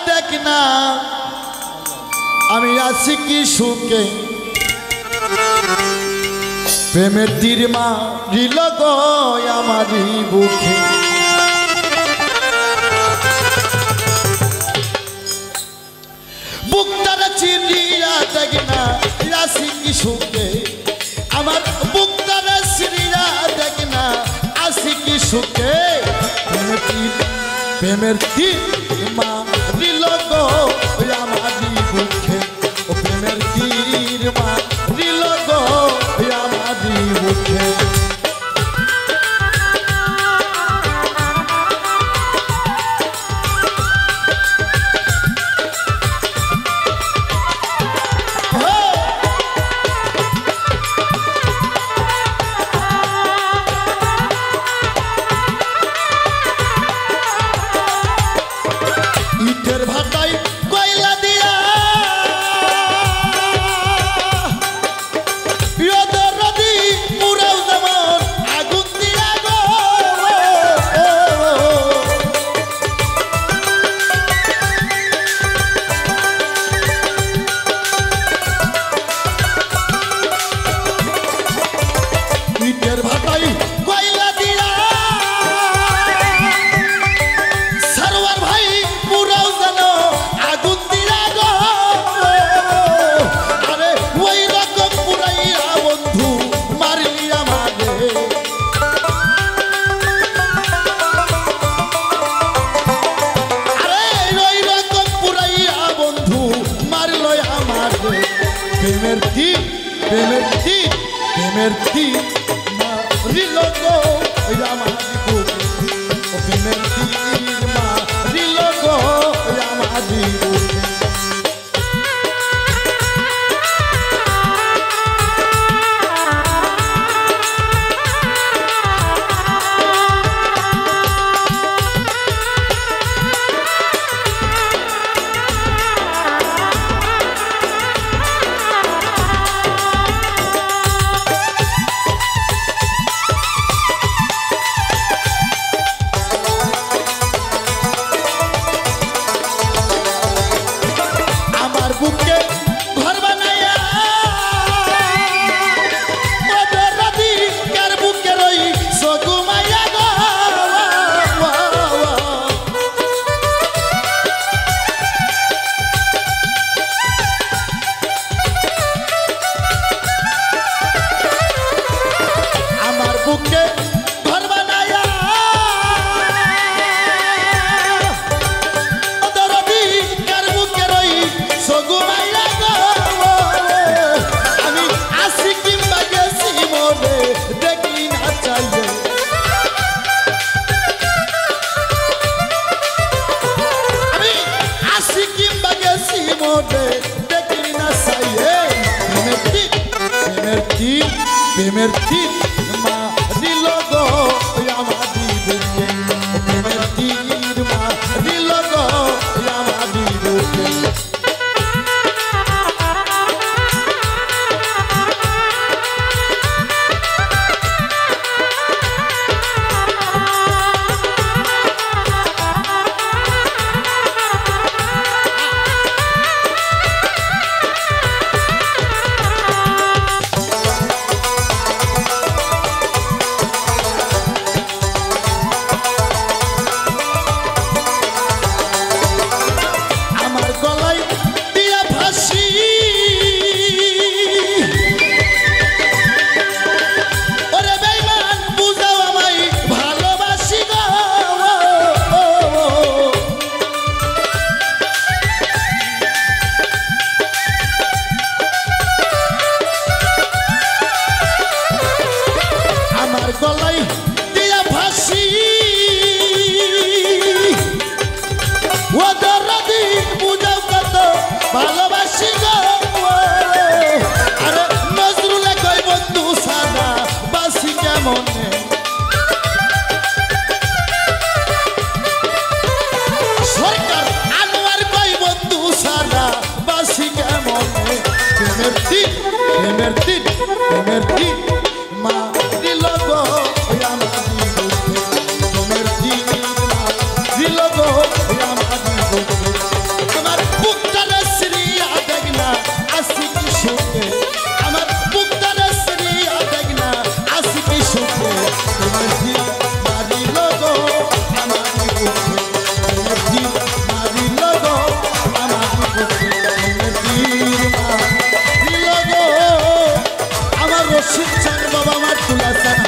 দেখ না আমি আছি কি সুখে প্রেমের তীর মারিল গো আমারই বুকে বুকটারে চিরিয়া দেখ না আছি কি সুখে আমার বুকটারে চিরিয়া দেখ না আছি কি সুখে প্রেমের তীর মারিল গো আমারই বুকে ও প্রেমের তীর মারিল গো আমারই বুকে প্রেমের তীর মারিল গো আমারই বুকে ও প্রেমের তীর মারিল গো আমারই বুকে প্রেমের তীর মারিল গো আমারই বুকে প্রেমের তীর মারিল গো আমারই বুকে গলাই দিয়া ফাঁসি ও দরদি বুঝাও কত ভালোবাসি গো আরে নজরুলে কই বন্ধু সাদা বাসি কেমনে সরকার আনোয়ার কই বন্ধু সাদা বাসি কেমনে প্রেমের তীর প্রেমের তীর প্রেমের তীর মা দিল গো আমারই বুকে প্রেমের তীর মা দিল গো আমারই বুকে হাসান